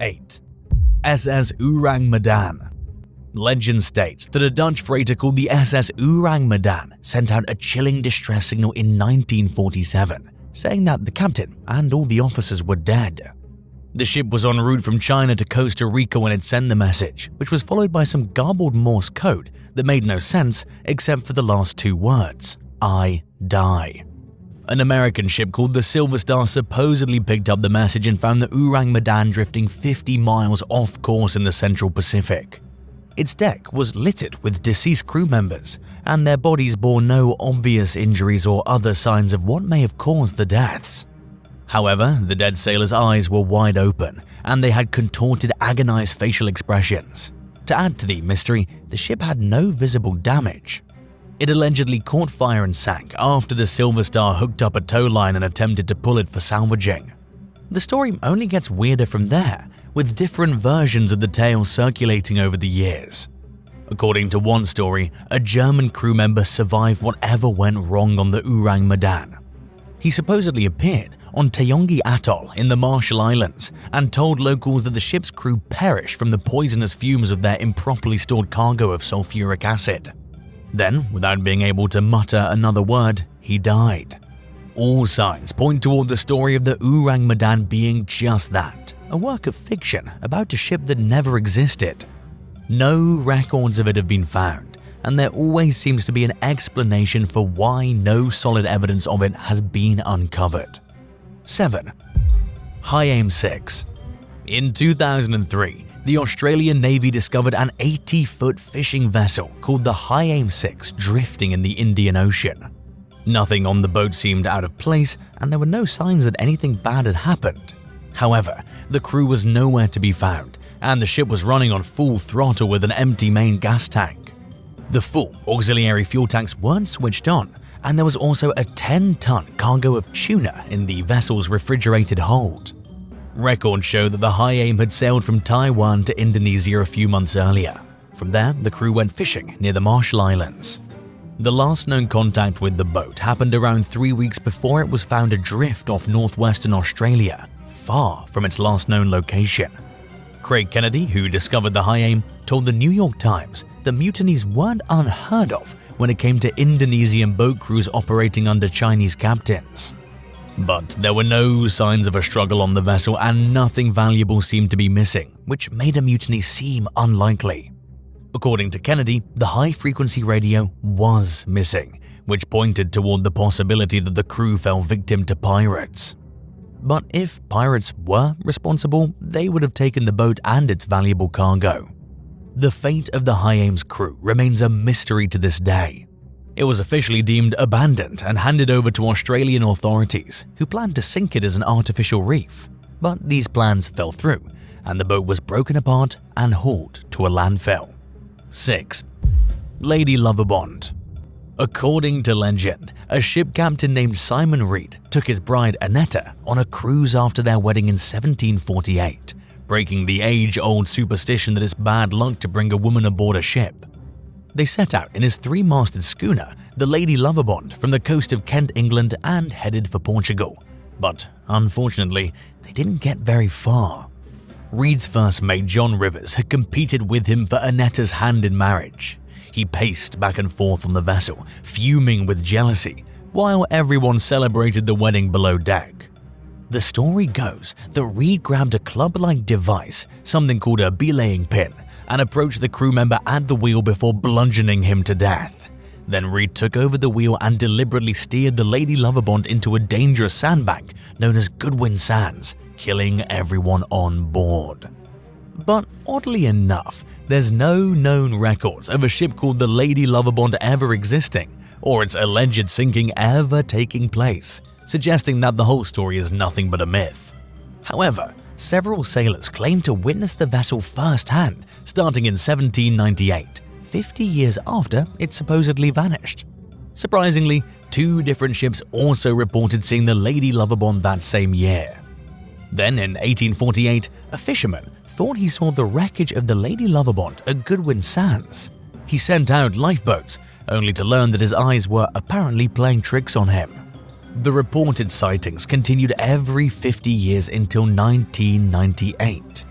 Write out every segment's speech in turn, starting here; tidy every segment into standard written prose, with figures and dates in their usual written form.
8. SS Urang Madan. Legend states that a Dutch freighter called the SS Urang Madan sent out a chilling distress signal in 1947, saying that the captain and all the officers were dead. The ship was en route from China to Costa Rica when it sent the message, which was followed by some garbled Morse code that made no sense except for the last 2 words, "I die." An American ship called the Silver Star supposedly picked up the message and found the Urang Madan drifting 50 miles off course in the Central Pacific. Its deck was littered with deceased crew members, and their bodies bore no obvious injuries or other signs of what may have caused the deaths. However, the dead sailors' eyes were wide open, and they had contorted, agonized facial expressions. To add to the mystery, the ship had no visible damage. It allegedly caught fire and sank after the Silver Star hooked up a tow line and attempted to pull it for salvaging. The story only gets weirder from there, with different versions of the tale circulating over the years. According to one story, a German crew member survived whatever went wrong on the Urang Madan. He supposedly appeared on Taongi Atoll in the Marshall Islands and told locals that the ship's crew perished from the poisonous fumes of their improperly stored cargo of sulfuric acid. Then, without being able to mutter another word, he died. All signs point toward the story of the Urang Madan being just that, a work of fiction about a ship that never existed. No records of it have been found, and there always seems to be an explanation for why no solid evidence of it has been uncovered. 7. High Aim 6. In 2003, the Australian Navy discovered an 80-foot fishing vessel called the High Aim 6 drifting in the Indian Ocean. Nothing on the boat seemed out of place, and there were no signs that anything bad had happened. However, the crew was nowhere to be found, and the ship was running on full throttle with an empty main gas tank. The full auxiliary fuel tanks weren't switched on, and there was also a 10-ton cargo of tuna in the vessel's refrigerated hold. Records show that the High Aim had sailed from Taiwan to Indonesia a few months earlier. From there, the crew went fishing near the Marshall Islands. The last known contact with the boat happened around 3 weeks before it was found adrift off northwestern Australia, far from its last known location. Craig Kennedy, who discovered the High Aim, told the New York Times that mutinies weren't unheard of when it came to Indonesian boat crews operating under Chinese captains. But there were no signs of a struggle on the vessel, and nothing valuable seemed to be missing, which made a mutiny seem unlikely. According to Kennedy, the high-frequency radio was missing, which pointed toward the possibility that the crew fell victim to pirates. But if pirates were responsible, they would have taken the boat and its valuable cargo. The fate of the High Aim's crew remains a mystery to this day. It was officially deemed abandoned and handed over to Australian authorities, who planned to sink it as an artificial reef. But these plans fell through, and the boat was broken apart and hauled to a landfill. 6. Lady Loverbond. According to legend, a ship captain named Simon Reed took his bride Annetta on a cruise after their wedding in 1748, breaking the age-old superstition that it's bad luck to bring a woman aboard a ship. They set out in his 3-masted schooner, the Lady Loverbond, from the coast of Kent, England, and headed for Portugal. But unfortunately, they didn't get very far. Reed's first mate John Rivers had competed with him for Annetta's hand in marriage. He paced back and forth on the vessel, fuming with jealousy, while everyone celebrated the wedding below deck. The story goes that Reed grabbed a club-like device, something called a belaying pin, and approached the crew member at the wheel before bludgeoning him to death. Then Reed took over the wheel and deliberately steered the Lady Loverbond into a dangerous sandbank known as Goodwin Sands, killing everyone on board. But oddly enough, there's no known records of a ship called the Lady Loverbond ever existing, or its alleged sinking ever taking place, suggesting that the whole story is nothing but a myth. However, several sailors claim to witness the vessel firsthand, starting in 1798, 50 years after it supposedly vanished. Surprisingly, 2 different ships also reported seeing the Lady Loverbond that same year. Then in 1848, a fisherman thought he saw the wreckage of the Lady Loverbond at Goodwin Sands. He sent out lifeboats, only to learn that his eyes were apparently playing tricks on him. The reported sightings continued every 50 years until 1998.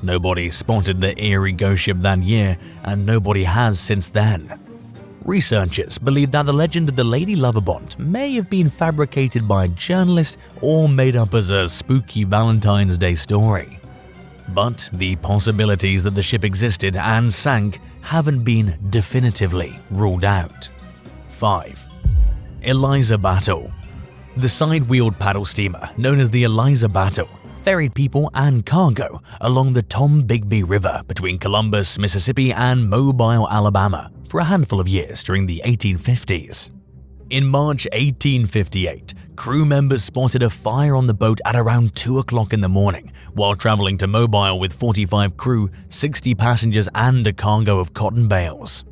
Nobody spotted the eerie ghost ship that year, and nobody has since then. Researchers believe that the legend of the Lady Loverbond may have been fabricated by a journalist or made up as a spooky Valentine's Day story. But the possibilities that the ship existed and sank haven't been definitively ruled out. 5. Eliza Battle. The side-wheeled paddle steamer known as the Eliza Battle ferried people and cargo along the Tombigbee River between Columbus, Mississippi and Mobile, Alabama for a handful of years during the 1850s. In March 1858, crew members spotted a fire on the boat at around 2 o'clock in the morning while traveling to Mobile with 45 crew, 60 passengers and a cargo of cotton bales.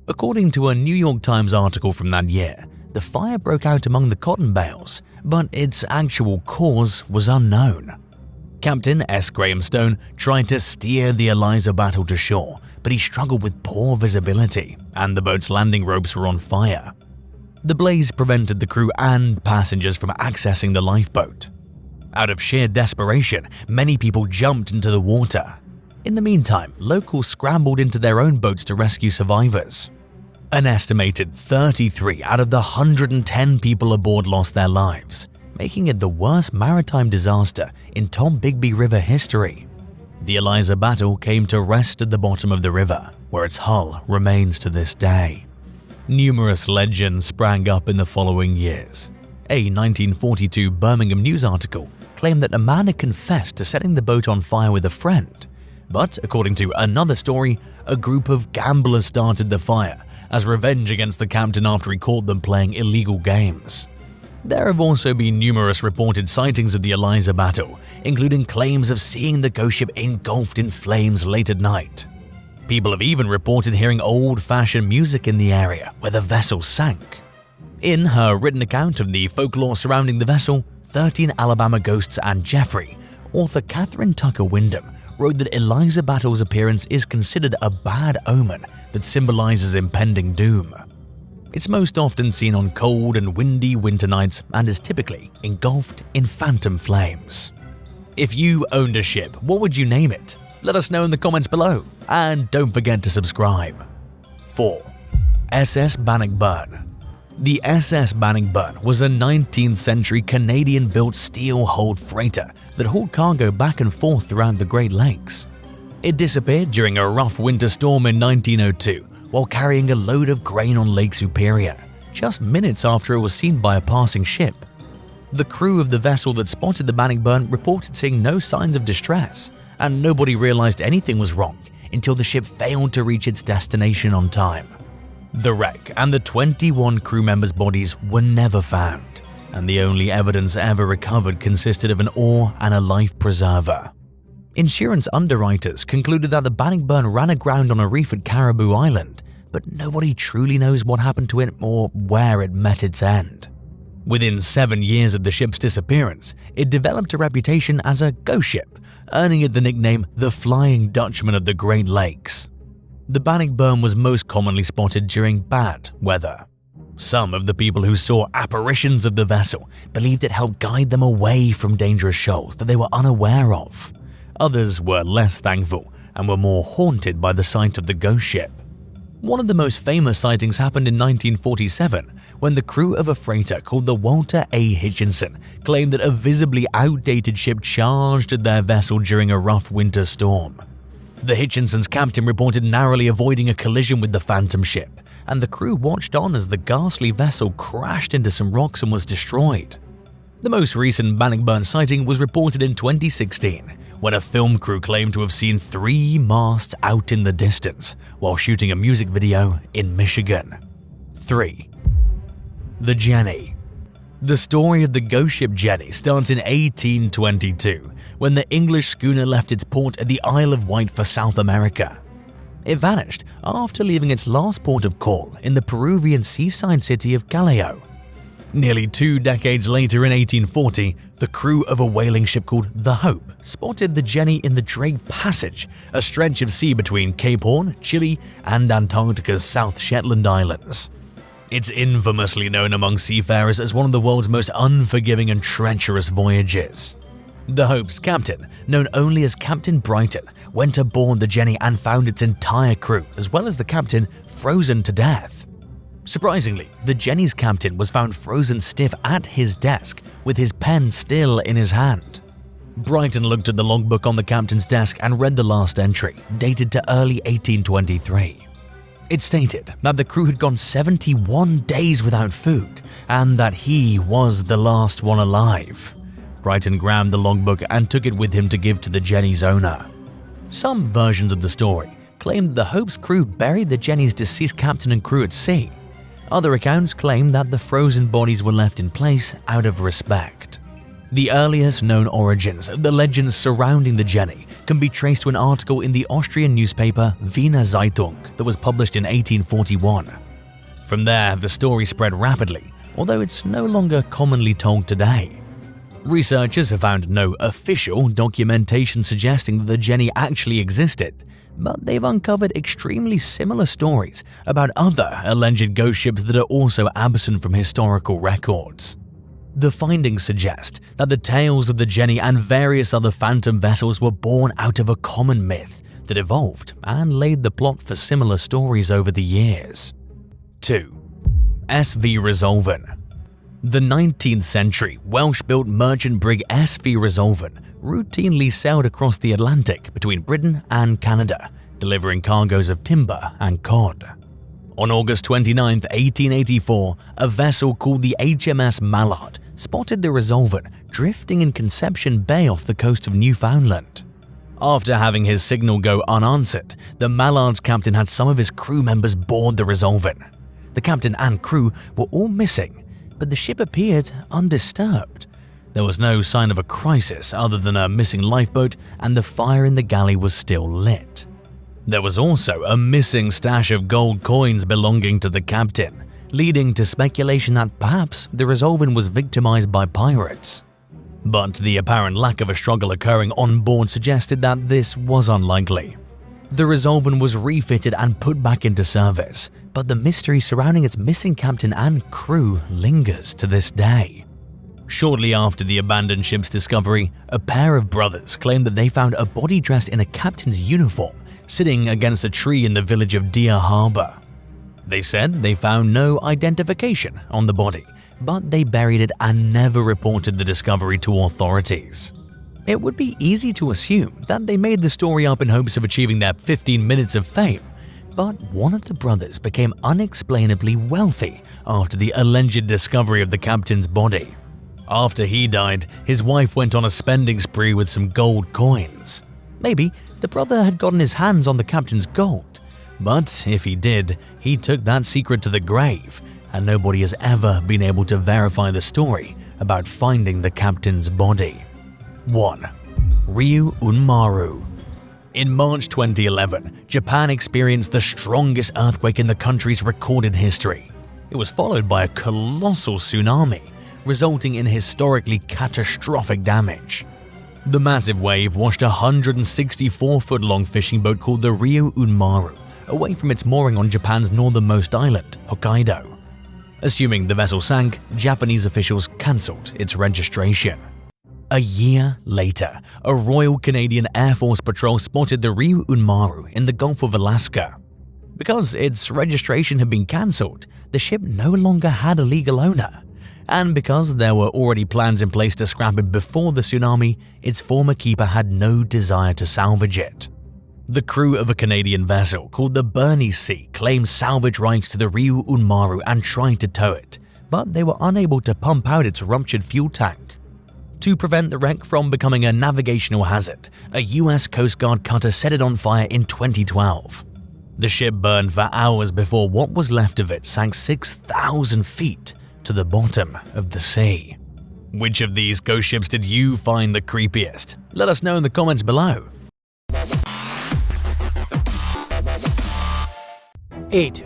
According to a New York Times article from that year, the fire broke out among the cotton bales, but its actual cause was unknown. Captain S. Graham Stone tried to steer the Eliza Battle to shore, but he struggled with poor visibility, and the boat's landing ropes were on fire. The blaze prevented the crew and passengers from accessing the lifeboat. Out of sheer desperation, many people jumped into the water. In the meantime, locals scrambled into their own boats to rescue survivors. An estimated 33 out of the 110 people aboard lost their lives, making it the worst maritime disaster in Tombigbee River history. The Eliza Battle came to rest at the bottom of the river, where its hull remains to this day. Numerous legends sprang up in the following years. A 1942 Birmingham News article claimed that a man had confessed to setting the boat on fire with a friend, but according to another story, a group of gamblers started the fire as revenge against the captain after he caught them playing illegal games. There have also been numerous reported sightings of the Eliza Battle, including claims of seeing the ghost ship engulfed in flames late at night. People have even reported hearing old-fashioned music in the area where the vessel sank. In her written account of the folklore surrounding the vessel, 13 Alabama Ghosts and Jeffrey, author Catherine Tucker Wyndham wrote that Eliza Battle's appearance is considered a bad omen that symbolizes impending doom. It's most often seen on cold and windy winter nights and is typically engulfed in phantom flames. If you owned a ship, what would you name it? Let us know in the comments below, and don't forget to subscribe. 4. SS Banning Bur. The SS Banning Bur was a 19th century Canadian-built steel-hulled freighter that hauled cargo back and forth throughout the Great Lakes. It disappeared during a rough winter storm in 1902 while carrying a load of grain on Lake Superior, just minutes after it was seen by a passing ship. The crew of the vessel that spotted the Banning Bur reported seeing no signs of distress, and nobody realized anything was wrong until the ship failed to reach its destination on time. The wreck and the 21 crew members' bodies were never found, and the only evidence ever recovered consisted of an oar and a life preserver. Insurance underwriters concluded that the Banning Bur ran aground on a reef at Caribou Island, but nobody truly knows what happened to it or where it met its end. Within 7 years of the ship's disappearance, it developed a reputation as a ghost ship, earning it the nickname the Flying Dutchman of the Great Lakes. The Banning Bur was most commonly spotted during bad weather. Some of the people who saw apparitions of the vessel believed it helped guide them away from dangerous shoals that they were unaware of. Others were less thankful and were more haunted by the sight of the ghost ship. One of the most famous sightings happened in 1947 when the crew of a freighter called the Walter A. Hitchinson claimed that a visibly outdated ship charged at their vessel during a rough winter storm. The Hitchinson's captain reported narrowly avoiding a collision with the phantom ship, and the crew watched on as the ghastly vessel crashed into some rocks and was destroyed. The most recent Banning Bur sighting was reported in 2016, when a film crew claimed to have seen 3 masts out in the distance while shooting a music video in Michigan. 3. The Jenny. The story of the ghost ship Jenny starts in 1822, when the English schooner left its port at the Isle of Wight for South America. It vanished after leaving its last port of call in the Peruvian seaside city of Callao. Nearly 2 decades later in 1840, the crew of a whaling ship called the Hope spotted the Jenny in the Drake Passage, a stretch of sea between Cape Horn, Chile, and Antarctica's South Shetland Islands. It's infamously known among seafarers as one of the world's most unforgiving and treacherous voyages. The Hope's captain, known only as Captain Brighton, went aboard the Jenny and found its entire crew, as well as the captain, frozen to death. Surprisingly, the Jenny's captain was found frozen stiff at his desk, with his pen still in his hand. Brighton looked at the logbook on the captain's desk and read the last entry, dated to early 1823. It stated that the crew had gone 71 days without food, and that he was the last one alive. Brighton grabbed the logbook and took it with him to give to the Jenny's owner. Some versions of the story claim that the Hope's crew buried the Jenny's deceased captain and crew at sea. Other accounts claim that the frozen bodies were left in place out of respect. The earliest known origins of the legends surrounding the Jenny can be traced to an article in the Austrian newspaper Wiener Zeitung that was published in 1841. From there, the story spread rapidly, although it's no longer commonly told today. Researchers have found no official documentation suggesting that the Jenny actually existed, but they've uncovered extremely similar stories about other alleged ghost ships that are also absent from historical records. The findings suggest that the tales of the Jenny and various other phantom vessels were born out of a common myth that evolved and laid the plot for similar stories over the years. 2. SV Resolven. The 19th century Welsh-built merchant brig SV Resolven routinely sailed across the Atlantic between Britain and Canada, delivering cargoes of timber and cod. On August 29, 1884, a vessel called the HMS Mallard spotted the Resolven drifting in Conception Bay off the coast of Newfoundland. After having his signal go unanswered, the Mallard's captain had some of his crew members board the Resolven. The captain and crew were all missing, but the ship appeared undisturbed. There was no sign of a crisis other than a missing lifeboat, and the fire in the galley was still lit. There was also a missing stash of gold coins belonging to the captain, leading to speculation that perhaps the Resolven was victimized by pirates. But the apparent lack of a struggle occurring on board suggested that this was unlikely. The Resolven was refitted and put back into service, but the mystery surrounding its missing captain and crew lingers to this day. Shortly after the abandoned ship's discovery, a pair of brothers claimed that they found a body dressed in a captain's uniform sitting against a tree in the village of Deer Harbor. They said they found no identification on the body, but they buried it and never reported the discovery to authorities. It would be easy to assume that they made the story up in hopes of achieving their 15 minutes of fame, but one of the brothers became unexplainably wealthy after the alleged discovery of the captain's body. After he died, his wife went on a spending spree with some gold coins. Maybe the brother had gotten his hands on the captain's gold, but if he did, he took that secret to the grave, and nobody has ever been able to verify the story about finding the captain's body. 1. Ryuunaru. In March 2011, Japan experienced the strongest earthquake in the country's recorded history. It was followed by a colossal tsunami, resulting in historically catastrophic damage. The massive wave washed a 164-foot-long fishing boat called the Ryuunaru away from its mooring on Japan's northernmost island, Hokkaido. Assuming the vessel sank, Japanese officials cancelled its registration. A year later, a Royal Canadian Air Force patrol spotted the Ryuunaru in the Gulf of Alaska. Because its registration had been cancelled, the ship no longer had a legal owner. And because there were already plans in place to scrap it before the tsunami, its former keeper had no desire to salvage it. The crew of a Canadian vessel called the Bernice claimed salvage rights to the Ryuunaru and tried to tow it, but they were unable to pump out its ruptured fuel tank. To prevent the wreck from becoming a navigational hazard, a US Coast Guard cutter set it on fire in 2012. The ship burned for hours before what was left of it sank 6,000 feet to the bottom of the sea. Which of these ghost ships did you find the creepiest? Let us know in the comments below. 8.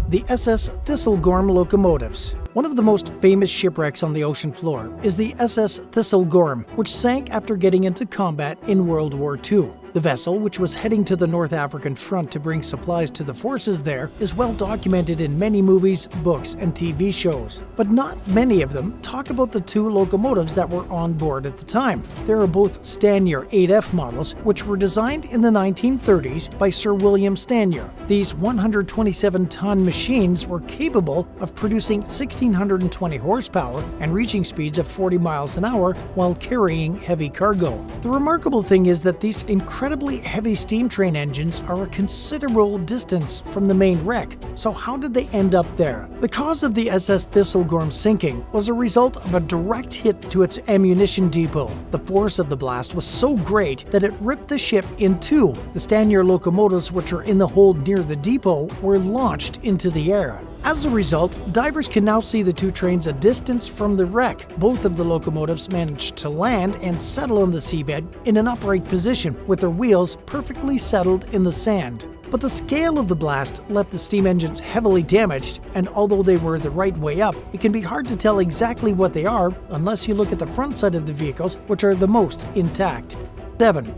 The SS Thistlegor locomotives. One of the most famous shipwrecks on the ocean floor is the SS Thistlegor, which sank after getting into combat in World War II. The vessel, which was heading to the North African front to bring supplies to the forces there, is well documented in many movies, books, and TV shows. But not many of them talk about the two locomotives that were on board at the time. There are both Stanier 8F models, which were designed in the 1930s by Sir William Stanier. These 127-ton machines were capable of producing 1,620 horsepower and reaching speeds of 40 miles an hour while carrying heavy cargo. The remarkable thing is that these incredibly heavy steam train engines are a considerable distance from the main wreck. So how did they end up there? The cause of the SS Thistlegorm sinking was a result of a direct hit to its ammunition depot. The force of the blast was so great that it ripped the ship in two. The Stanier locomotives, which are in the hold near the depot, were launched into the air. As a result, divers can now see the two trains a distance from the wreck. Both of the locomotives managed to land and settle on the seabed in an upright position, with their wheels perfectly settled in the sand. But the scale of the blast left the steam engines heavily damaged, and although they were the right way up, it can be hard to tell exactly what they are unless you look at the front side of the vehicles, which are the most intact. 7.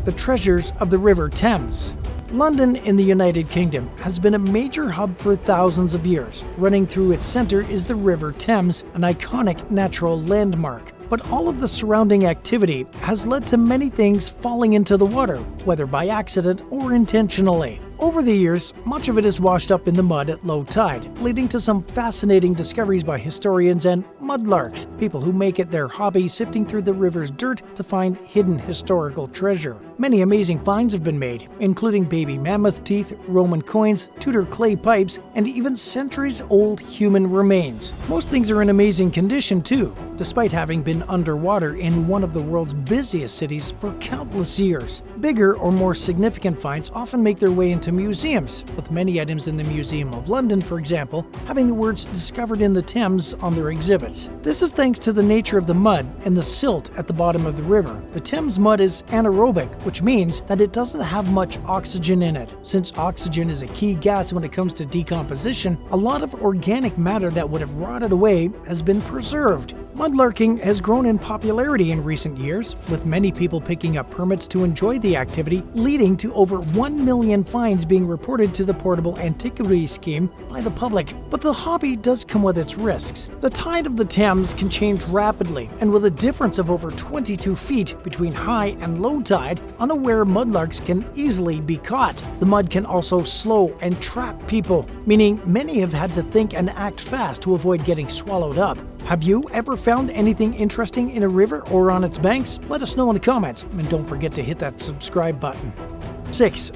The treasures of the River Thames. London in the United Kingdom has been a major hub for thousands of years. Running through its center is the River Thames, an iconic natural landmark. But all of the surrounding activity has led to many things falling into the water, whether by accident or intentionally. Over the years, much of it is washed up in the mud at low tide, leading to some fascinating discoveries by historians and mudlarks, people who make it their hobby sifting through the river's dirt to find hidden historical treasure. Many amazing finds have been made, including baby mammoth teeth, Roman coins, Tudor clay pipes, and even centuries-old human remains. Most things are in amazing condition too, despite having been underwater in one of the world's busiest cities for countless years. Bigger or more significant finds often make their way into museums, with many items in the Museum of London, for example, having the words "discovered in the Thames" on their exhibits. This is thanks to the nature of the mud and the silt at the bottom of the river. The Thames mud is anaerobic, which means that it doesn't have much oxygen in it. Since oxygen is a key gas when it comes to decomposition, a lot of organic matter that would have rotted away has been preserved. Mudlarking has grown in popularity in recent years, with many people picking up permits to enjoy the activity, leading to over 1 million fines being reported to the Portable Antiquities Scheme by the public. But the hobby does come with its risks. The tide of the Thames can change rapidly, and with a difference of over 22 feet between high and low tide, unaware mudlarks can easily be caught. The mud can also slow and trap people, meaning many have had to think and act fast to avoid getting swallowed up. Have you ever found anything interesting in a river or on its banks? Let us know in the comments, and don't forget to hit that subscribe button. 6.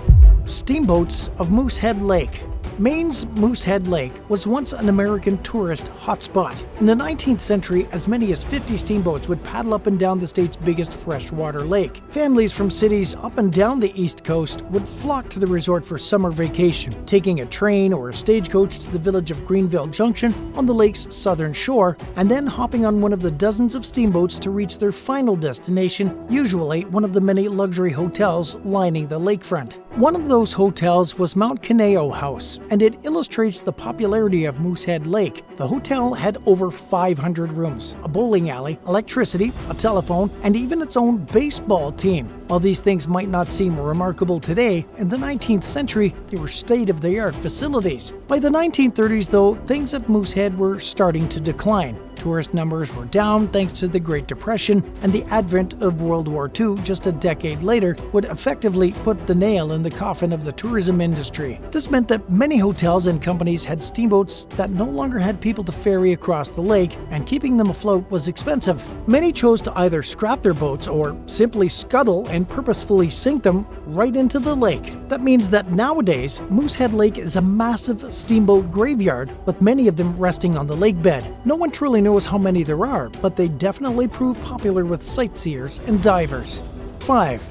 Steamboats of Moosehead Lake. Maine's Moosehead Lake was once an American tourist hotspot. In the 19th century, as many as 50 steamboats would paddle up and down the state's biggest freshwater lake. Families from cities up and down the East Coast would flock to the resort for summer vacation, taking a train or a stagecoach to the village of Greenville Junction on the lake's southern shore, and then hopping on one of the dozens of steamboats to reach their final destination, usually one of the many luxury hotels lining the lakefront. One of those hotels was Mount Caneo House, and it illustrates the popularity of Moosehead Lake. The hotel had over 500 rooms, a bowling alley, electricity, a telephone, and even its own baseball team. While these things might not seem remarkable today, in the 19th century they were state-of-the-art facilities. By the 1930s, though, things at Moosehead were starting to decline. Tourist numbers were down thanks to the Great Depression, and the advent of World War II just a decade later would effectively put the nail in the coffin of the tourism industry. This meant that many hotels and companies had steamboats that no longer had people to ferry across the lake, and keeping them afloat was expensive. Many chose to either scrap their boats or simply scuttle and purposefully sink them right into the lake. That means that nowadays, Moosehead Lake is a massive steamboat graveyard, with many of them resting on the lake bed. No one truly knows how many there are, but they definitely prove popular with sightseers and divers. 5.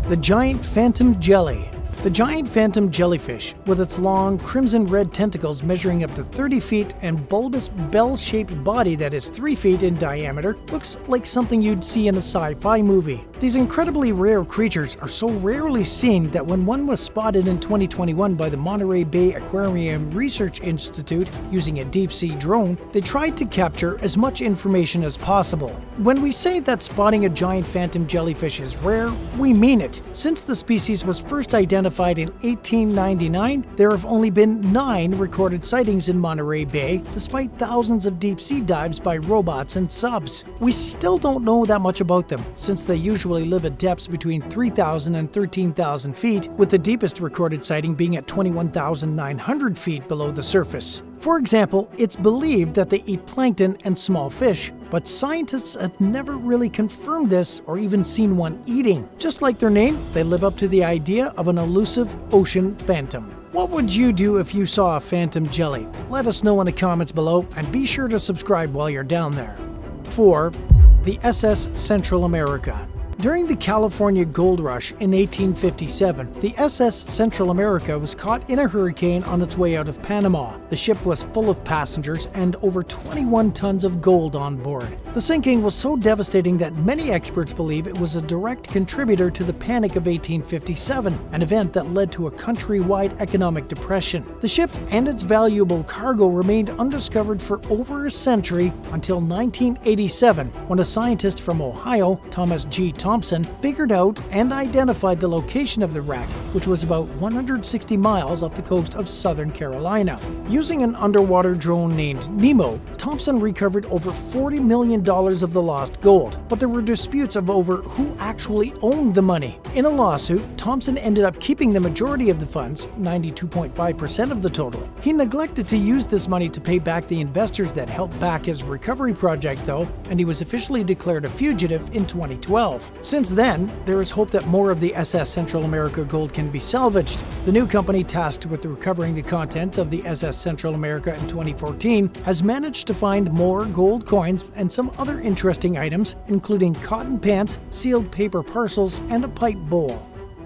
The giant phantom jelly. The giant phantom jellyfish, with its long, crimson-red tentacles measuring up to 30 feet and bulbous bell-shaped body that is 3 feet in diameter, looks like something you'd see in a sci-fi movie. These incredibly rare creatures are so rarely seen that when one was spotted in 2021 by the Monterey Bay Aquarium Research Institute using a deep-sea drone, they tried to capture as much information as possible. When we say that spotting a giant phantom jellyfish is rare, we mean it. Since the species was first identified in 1899, there have only been 9 recorded sightings in Monterey Bay, despite thousands of deep-sea dives by robots and subs. We still don't know that much about them, since they usually live at depths between 3,000 and 13,000 feet, with the deepest recorded sighting being at 21,900 feet below the surface. For example, it's believed that they eat plankton and small fish, but scientists have never really confirmed this or even seen one eating. Just like their name, they live up to the idea of an elusive ocean phantom. What would you do if you saw a phantom jelly? Let us know in the comments below, and be sure to subscribe while you're down there. 4. The SS Central America. During the California Gold Rush in 1857, the SS Central America was caught in a hurricane on its way out of Panama. The ship was full of passengers and over 21 tons of gold on board. The sinking was so devastating that many experts believe it was a direct contributor to the Panic of 1857, an event that led to a countrywide economic depression. The ship and its valuable cargo remained undiscovered for over a century until 1987, when a scientist from Ohio, Thomas G. Thompson, figured out and identified the location of the wreck, which was about 160 miles off the coast of southern Carolina. Using an underwater drone named Nemo, Thompson recovered over $40 million of the lost gold, but there were disputes over who actually owned the money. In a lawsuit, Thompson ended up keeping the majority of the funds, 92.5% of the total. He neglected to use this money to pay back the investors that helped back his recovery project, though, and he was officially declared a fugitive in 2012. Since then, there is hope that more of the SS Central America gold can be salvaged. The new company tasked with recovering the contents of the SS Central America in 2014 has managed to find more gold coins and some other interesting items, including cotton pants, sealed paper parcels, and a pipe bowl.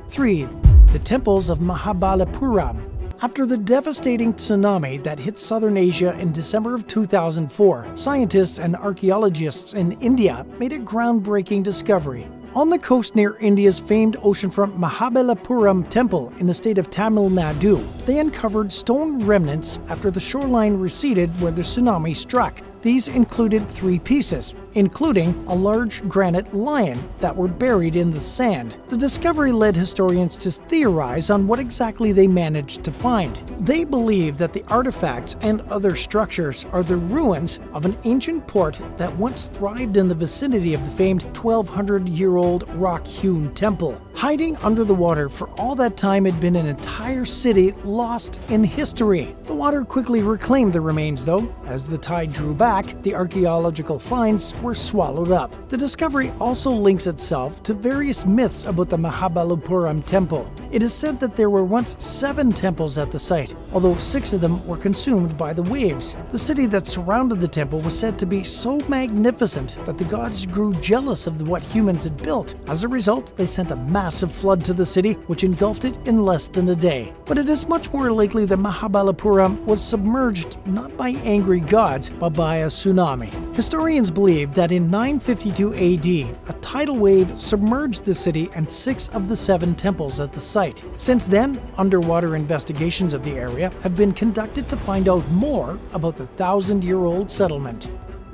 3. The Temples of Mahabalapuram. After the devastating tsunami that hit southern Asia in December of 2004, scientists and archaeologists in India made a groundbreaking discovery. On the coast near India's famed oceanfront Mahabalapuram temple in the state of Tamil Nadu, they uncovered stone remnants after the shoreline receded where the tsunami struck. These included 3 pieces, including a large granite lion that were buried in the sand. The discovery led historians to theorize on what exactly they managed to find. They believe that the artifacts and other structures are the ruins of an ancient port that once thrived in the vicinity of the famed 1,200-year-old rock-hewn temple. Hiding under the water for all that time had been an entire city lost in history. The water quickly reclaimed the remains, though. As the tide drew back, the archaeological finds were swallowed up. The discovery also links itself to various myths about the Mahabalapuram temple. It is said that there were once 7 temples at the site, although 6 of them were consumed by the waves. The city that surrounded the temple was said to be so magnificent that the gods grew jealous of what humans had built. As a result, they sent a massive flood to the city, which engulfed it in less than a day. But it is much more likely that Mahabalapuram was submerged not by angry gods, but by a tsunami. Historians believe that in 952 AD, a tidal wave submerged the city and 6 of the 7 temples at the site. Since then, underwater investigations of the area have been conducted to find out more about the 1,000-year-old settlement.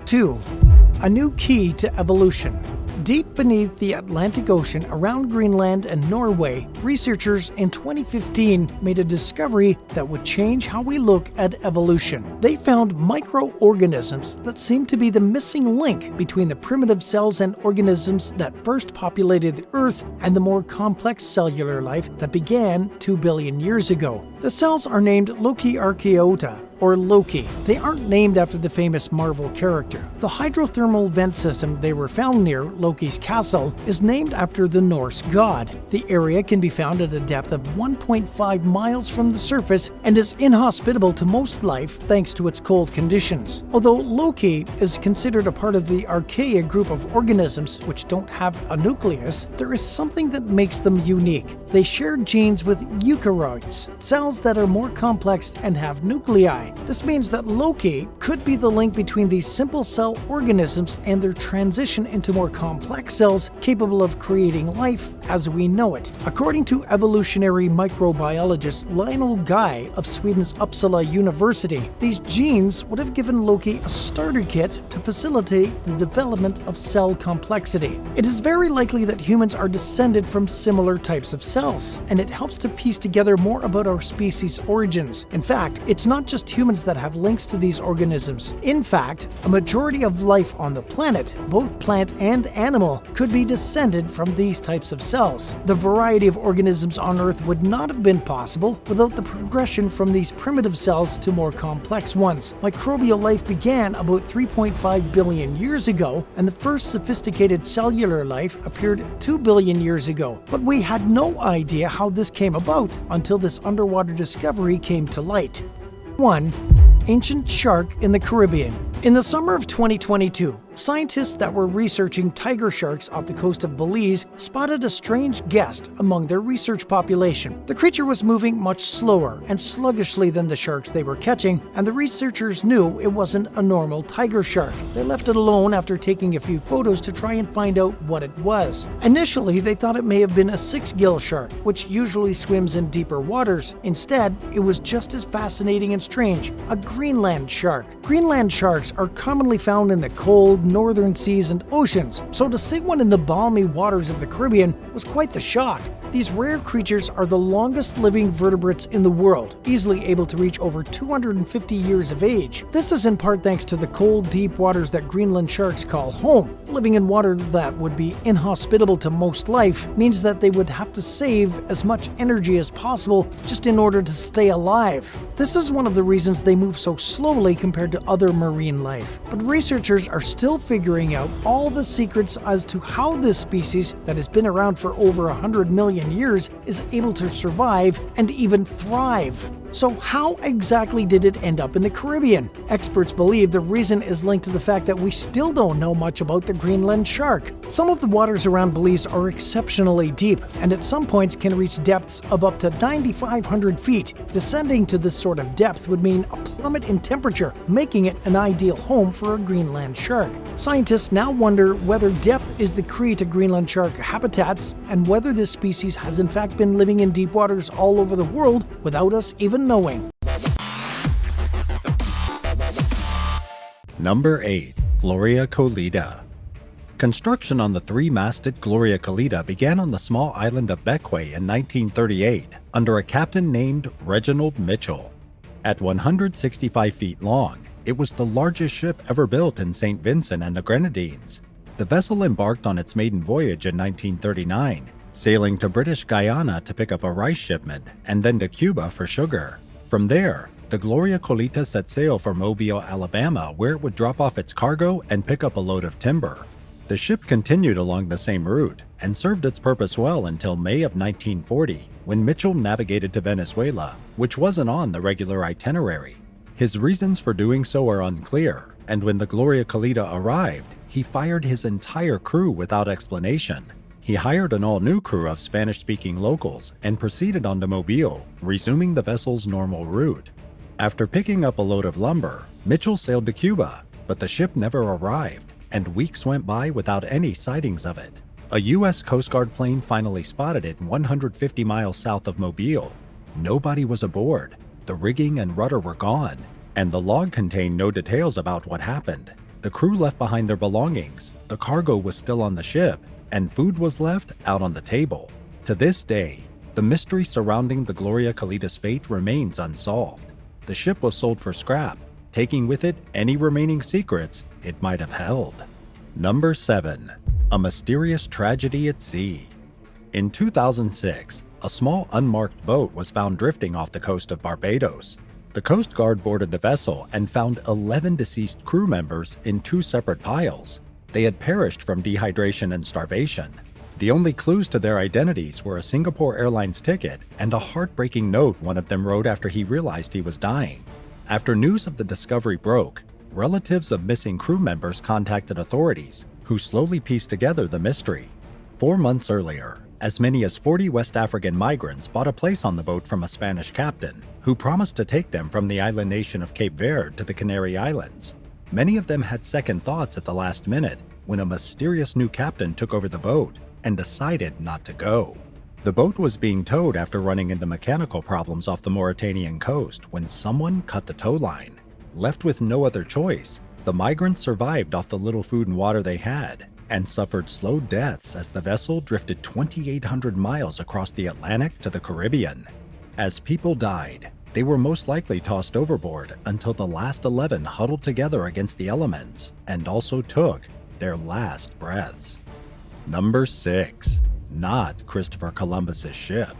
2. A new key to evolution. Deep beneath the Atlantic Ocean around Greenland and Norway, researchers in 2015 made a discovery that would change how we look at evolution. They found microorganisms that seem to be the missing link between the primitive cells and organisms that first populated the Earth and the more complex cellular life that began 2 billion years ago. The cells are named Lokiarchaeota, or Loki. They aren't named after the famous Marvel character. The hydrothermal vent system they were found near, Loki's castle, is named after the Norse god. The area can be found at a depth of 1.5 miles from the surface and is inhospitable to most life thanks to its cold conditions. Although Loki is considered a part of the Archaea group of organisms which don't have a nucleus, there is something that makes them unique. They share genes with eukaryotes, cells that are more complex and have nuclei. This means that Loki could be the link between these simple cell organisms and their transition into more complex cells capable of creating life as we know it. According to evolutionary microbiologist Lionel Guy of Sweden's Uppsala University, these genes would have given Loki a starter kit to facilitate the development of cell complexity. It is very likely that humans are descended from similar types of cells, and it helps to piece together more about our species' origins. In fact, it's not just humans that have links to these organisms. In fact, a majority of life on the planet, both plant and animal, could be descended from these types of cells. The variety of organisms on Earth would not have been possible without the progression from these primitive cells to more complex ones. Microbial life began about 3.5 billion years ago, and the first sophisticated cellular life appeared 2 billion years ago. But we had no idea how this came about until this underwater discovery came to light. 1. Ancient shark in the Caribbean. In the summer of 2022, scientists that were researching tiger sharks off the coast of Belize spotted a strange guest among their research population. The creature was moving much slower and sluggishly than the sharks they were catching, and the researchers knew it wasn't a normal tiger shark. They left it alone after taking a few photos to try and find out what it was. Initially, they thought it may have been a six-gill shark, which usually swims in deeper waters. Instead, it was just as fascinating and strange, a Greenland shark. Greenland sharks are commonly found in the cold, northern seas and oceans, so to see one in the balmy waters of the Caribbean was quite the shock. These rare creatures are the longest living vertebrates in the world, easily able to reach over 250 years of age. This is in part thanks to the cold, deep waters that Greenland sharks call home. Living in water that would be inhospitable to most life means that they would have to save as much energy as possible just in order to stay alive. This is one of the reasons they move so slowly compared to other marine life. But researchers are still figuring out all the secrets as to how this species that has been around for over 100 million years is able to survive and even thrive. So how exactly did it end up in the Caribbean? Experts believe the reason is linked to the fact that we still don't know much about the Greenland shark. Some of the waters around Belize are exceptionally deep, and at some points can reach depths of up to 9,500 feet. Descending to this sort of depth would mean a plummet in temperature, making it an ideal home for a Greenland shark. Scientists now wonder whether depth is the key to Greenland shark habitats, and whether this species has in fact been living in deep waters all over the world without us even knowing. Number 8. Gloria Khita. Construction on the three-masted Gloria Khita began on the small island of Bequia in 1938 under a captain named Reginald Mitchell. At 165 feet long, it was the largest ship ever built in St. Vincent and the Grenadines. The vessel embarked on its maiden voyage in 1939, sailing to British Guyana to pick up a rice shipment and then to Cuba for sugar. From there, the Gloria Khita set sail for Mobile, Alabama, where it would drop off its cargo and pick up a load of timber. The ship continued along the same route and served its purpose well until May of 1940, when Mitchell navigated to Venezuela, which wasn't on the regular itinerary. His reasons for doing so are unclear, and when the Gloria Khita arrived, he fired his entire crew without explanation. He hired an all-new crew of Spanish-speaking locals and proceeded on to Mobile, resuming the vessel's normal route. After picking up a load of lumber, Mitchell sailed to Cuba, but the ship never arrived, and weeks went by without any sightings of it. A U.S. Coast Guard plane finally spotted it 150 miles south of Mobile. Nobody was aboard, the rigging and rudder were gone, and the log contained no details about what happened. The crew left behind their belongings, the cargo was still on the ship, and food was left out on the table. To this day, the mystery surrounding the Gloria Khita's fate remains unsolved. The ship was sold for scrap, taking with it any remaining secrets it might have held. Number 7. A mysterious tragedy at sea. In 2006, a small unmarked boat was found drifting off the coast of Barbados. The The Coast Guard boarded the vessel and found 11 deceased crew members in 2 separate piles. They had perished from dehydration and starvation. The only clues to their identities were a Singapore Airlines ticket and a heartbreaking note one of them wrote after he realized he was dying. After news of the discovery broke, relatives of missing crew members contacted authorities, who slowly pieced together the mystery. 4 months earlier, as many as 40 West African migrants bought a place on the boat from a Spanish captain, who promised to take them from the island nation of Cape Verde to the Canary Islands. Many of them had second thoughts at the last minute when a mysterious new captain took over the boat and decided not to go. The boat was being towed after running into mechanical problems off the Mauritanian coast when someone cut the tow line. Left with no other choice, the migrants survived off the little food and water they had and suffered slow deaths as the vessel drifted 2,800 miles across the Atlantic to the Caribbean. As people died, they were most likely tossed overboard until the last 11 huddled together against the elements and also took their last breaths. Number 6. Not Christopher Columbus's ship.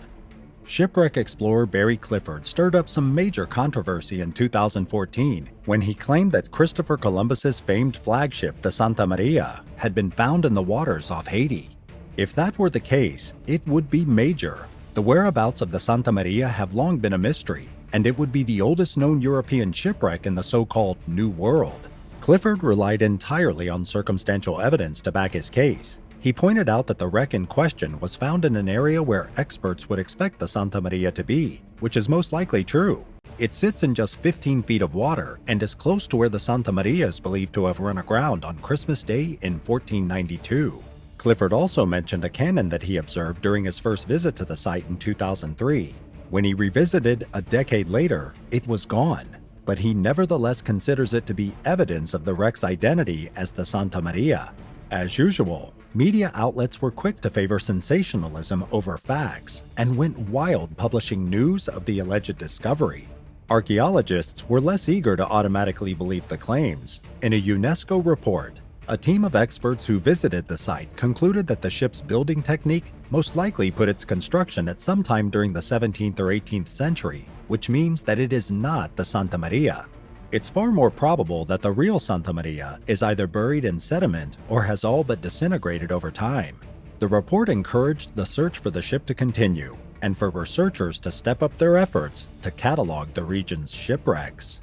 Shipwreck explorer Barry Clifford stirred up some major controversy in 2014 when he claimed that Christopher Columbus's famed flagship, the Santa Maria, had been found in the waters off Haiti. If that were the case, it would be major. The whereabouts of the Santa Maria have long been a mystery, and it would be the oldest known European shipwreck in the so-called New World. Clifford relied entirely on circumstantial evidence to back his case. He pointed out that the wreck in question was found in an area where experts would expect the Santa Maria to be, which is most likely true. It sits in just 15 feet of water and is close to where the Santa Maria is believed to have run aground on Christmas Day in 1492. Clifford also mentioned a cannon that he observed during his first visit to the site in 2003. When he revisited a decade later, it was gone, but he nevertheless considers it to be evidence of the wreck's identity as the Santa Maria. As usual, media outlets were quick to favor sensationalism over facts and went wild publishing news of the alleged discovery. Archaeologists were less eager to automatically believe the claims. In a UNESCO report, a team of experts who visited the site concluded that the ship's building technique most likely put its construction at some time during the 17th or 18th century, which means that it is not the Santa Maria. It's far more probable that the real Santa Maria is either buried in sediment or has all but disintegrated over time. The report encouraged the search for the ship to continue, and for researchers to step up their efforts to catalog the region's shipwrecks.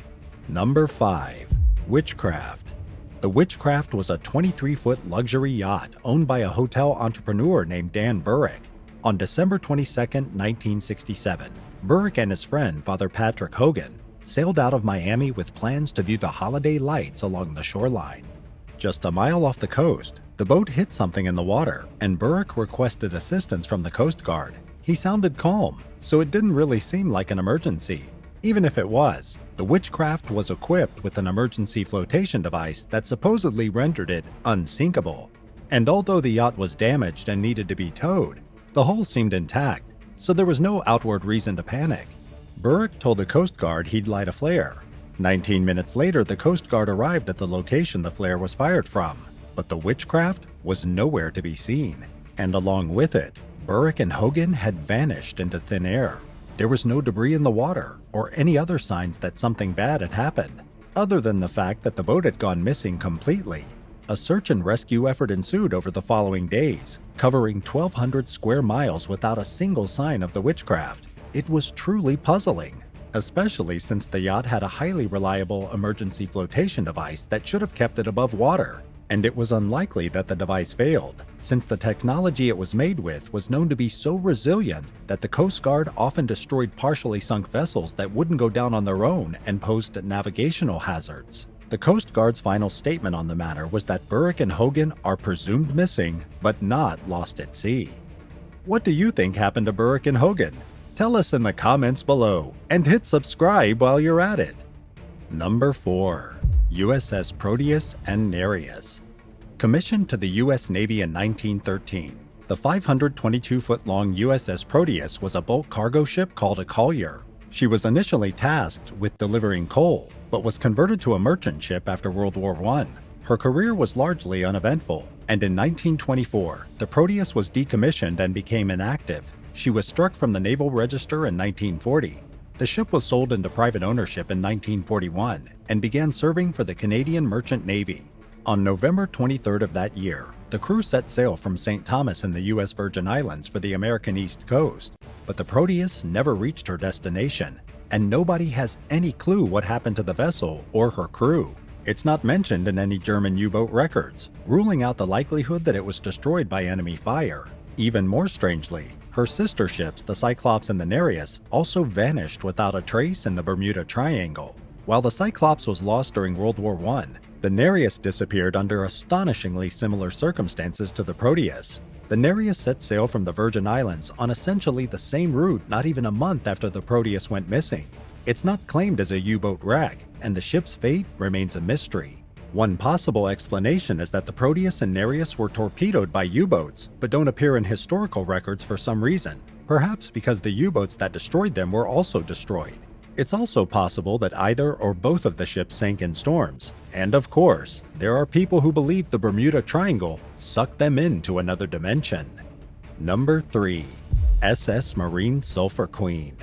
Number 5. Witchcraft. The Witchcraft was a 23-foot luxury yacht owned by a hotel entrepreneur named Dan Burrick. On December 22, 1967, Burrick and his friend, Father Patrick Hogan, sailed out of Miami with plans to view the holiday lights along the shoreline. Just a mile off the coast, the boat hit something in the water, and Burrick requested assistance from the Coast Guard. He sounded calm, so it didn't really seem like an emergency. Even if it was, the Witchcraft was equipped with an emergency flotation device that supposedly rendered it unsinkable. And although the yacht was damaged and needed to be towed, the hull seemed intact, so there was no outward reason to panic. Burrick told the Coast Guard he'd light a flare. 19 minutes later, the Coast Guard arrived at the location the flare was fired from, but the Witchcraft was nowhere to be seen. And along with it, Burrick and Hogan had vanished into thin air. There was no debris in the water or any other signs that something bad had happened, other than the fact that the boat had gone missing completely. A search and rescue effort ensued over the following days, covering 1,200 square miles without a single sign of the Witchcraft. It was truly puzzling, especially since the yacht had a highly reliable emergency flotation device that should have kept it above water, and it was unlikely that the device failed, since the technology it was made with was known to be so resilient that the Coast Guard often destroyed partially sunk vessels that wouldn't go down on their own and posed navigational hazards. The Coast Guard's final statement on the matter was that Burrick and Hogan are presumed missing, but not lost at sea. What do you think happened to Burrick and Hogan? Tell us in the comments below, and hit subscribe while you're at it. Number 4. USS Proteus and Nereus. Commissioned to the U.S. Navy in 1913, the 522-foot-long USS Proteus was a bulk cargo ship called a collier. She was initially tasked with delivering coal, but was converted to a merchant ship after World War I. Her career was largely uneventful, and in 1924, the Proteus was decommissioned and became inactive. She was struck from the Naval Register in 1940. The ship was sold into private ownership in 1941 and began serving for the Canadian Merchant Navy. On November 23rd of that year, the crew set sail from St. Thomas in the U.S. Virgin Islands for the American East Coast, but the Proteus never reached her destination, and nobody has any clue what happened to the vessel or her crew. It's not mentioned in any German U-boat records, ruling out the likelihood that it was destroyed by enemy fire. Even more strangely, her sister ships, the Cyclops and the Nereus, also vanished without a trace in the Bermuda Triangle. While the Cyclops was lost during World War I, the Nereus disappeared under astonishingly similar circumstances to the Proteus. The Nereus set sail from the Virgin Islands on essentially the same route not even a month after the Proteus went missing. It's not claimed as a U-boat wreck, and the ship's fate remains a mystery. One possible explanation is that the Proteus and Nereus were torpedoed by U-boats, but don't appear in historical records for some reason, perhaps because the U-boats that destroyed them were also destroyed. It's also possible that either or both of the ships sank in storms, and of course, there are people who believe the Bermuda Triangle sucked them into another dimension. Number 3. SS Marine Sulfur Queen.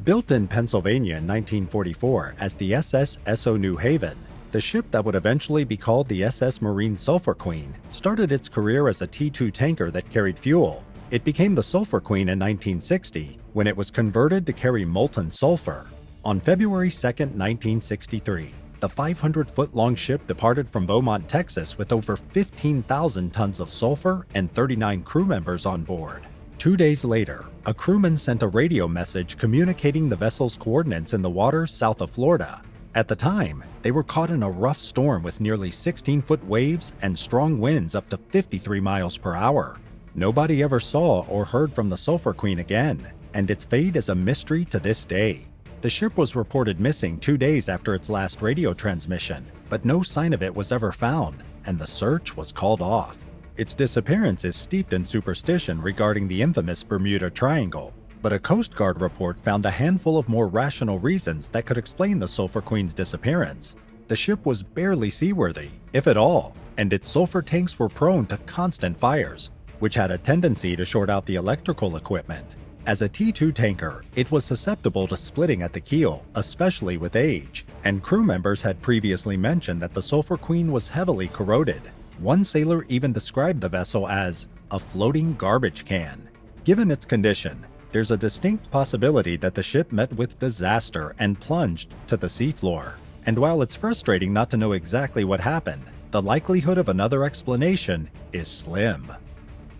Built in Pennsylvania in 1944 as the SS New Haven, the ship that would eventually be called the SS Marine Sulfur Queen started its career as a T2 tanker that carried fuel. It became the Sulfur Queen in 1960 when it was converted to carry molten sulfur. On February 2, 1963, the 500-foot-long ship departed from Beaumont, Texas with over 15,000 tons of sulfur and 39 crew members on board. 2 days later, a crewman sent a radio message communicating the vessel's coordinates in the waters south of Florida. At the time, they were caught in a rough storm with nearly 16-foot waves and strong winds up to 53 miles per hour. Nobody ever saw or heard from the Sulfur Queen again, and its fate is a mystery to this day. The ship was reported missing 2 days after its last radio transmission, but no sign of it was ever found, and the search was called off. Its disappearance is steeped in superstition regarding the infamous Bermuda Triangle, but a Coast Guard report found a handful of more rational reasons that could explain the Sulfur Queen's disappearance. The ship was barely seaworthy, if at all, and its sulfur tanks were prone to constant fires, which had a tendency to short out the electrical equipment. As a T2 tanker, it was susceptible to splitting at the keel, especially with age, and crew members had previously mentioned that the Sulfur Queen was heavily corroded. One sailor even described the vessel as a floating garbage can. Given its condition, there's a distinct possibility that the ship met with disaster and plunged to the seafloor. And while it's frustrating not to know exactly what happened, the likelihood of another explanation is slim.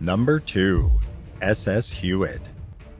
Number 2. SSHuitt.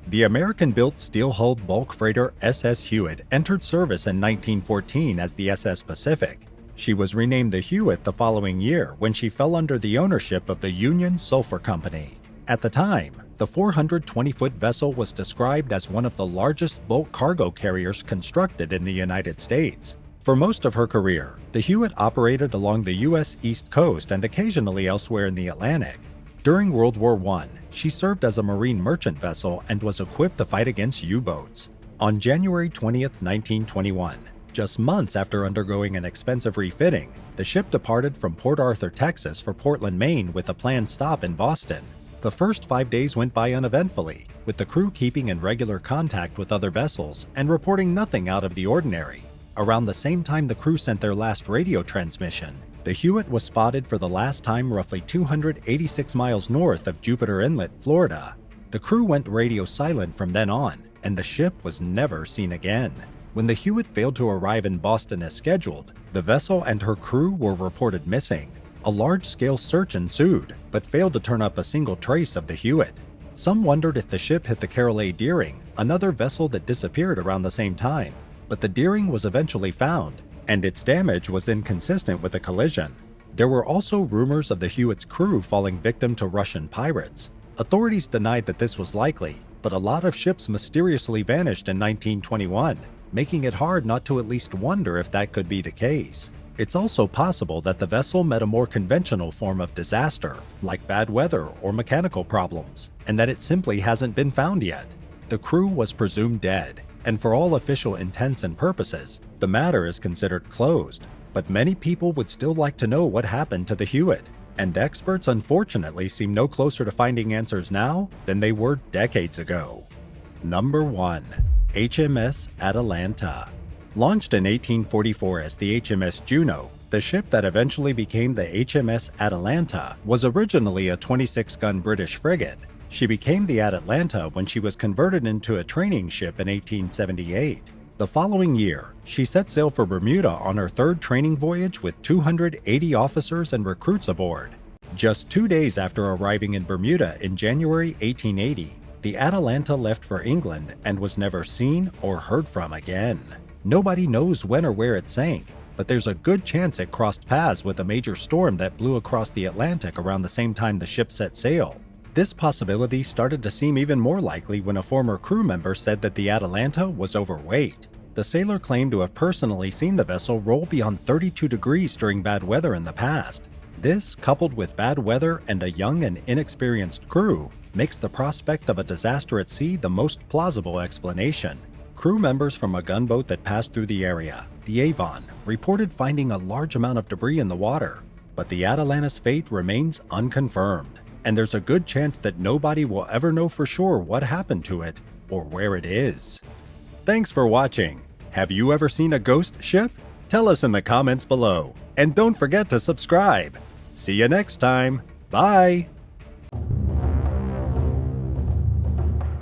The American-built steel-hulled bulk freighter SSHuitt entered service in 1914 as the SS Pacific. She was renamed the Hewitt the following year when she fell under the ownership of the Union Sulphur Company. At the time, the 420-foot vessel was described as one of the largest bulk cargo carriers constructed in the United States. For most of her career, the Hewitt operated along the U.S. East Coast and occasionally elsewhere in the Atlantic. During World War I, she served as a marine merchant vessel and was equipped to fight against U-boats. On January 20, 1921, just months after undergoing an expensive refitting, the ship departed from Port Arthur, Texas for Portland, Maine with a planned stop in Boston. The first 5 days went by uneventfully, with the crew keeping in regular contact with other vessels and reporting nothing out of the ordinary. Around the same time the crew sent their last radio transmission, the Hewitt was spotted for the last time roughly 286 miles north of Jupiter Inlet, Florida. The crew went radio silent from then on, and the ship was never seen again. When the Hewitt failed to arrive in Boston as scheduled, the vessel and her crew were reported missing. A large-scale search ensued, but failed to turn up a single trace of the Hewitt. Some wondered if the ship hit the Carroll A. Deering, another vessel that disappeared around the same time, but the Deering was eventually found, and its damage was inconsistent with the collision. There were also rumors of the Hewitt's crew falling victim to Russian pirates. Authorities denied that this was likely, but a lot of ships mysteriously vanished in 1921, making it hard not to at least wonder if that could be the case. It's also possible that the vessel met a more conventional form of disaster, like bad weather or mechanical problems, and that it simply hasn't been found yet. The crew was presumed dead, and for all official intents and purposes, the matter is considered closed. But many people would still like to know what happened to the Hewitt, and experts unfortunately seem no closer to finding answers now than they were decades ago. Number 1. HMS Atlanta. Launched in 1844 as the HMS Juno, the ship that eventually became the HMS Atlanta was originally a 26-gun British frigate. She became the Atlanta when she was converted into a training ship in 1878. The following year, she set sail for Bermuda on her third training voyage with 280 officers and recruits aboard. Just 2 days after arriving in Bermuda in January 1880, the Atlanta left for England and was never seen or heard from again. Nobody knows when or where it sank, but there's a good chance it crossed paths with a major storm that blew across the Atlantic around the same time the ship set sail. This possibility started to seem even more likely when a former crew member said that the Atlanta was overweight. The sailor claimed to have personally seen the vessel roll beyond 32 degrees during bad weather in the past. This, coupled with bad weather and a young and inexperienced crew, makes the prospect of a disaster at sea the most plausible explanation. Crew members from a gunboat that passed through the area, the Avon, reported finding a large amount of debris in the water, but the Atlanta's fate remains unconfirmed, and there's a good chance that nobody will ever know for sure what happened to it or where it is. Thanks for watching. Have you ever seen a ghost ship? Tell us in the comments below, and don't forget to subscribe. See you next time. Bye!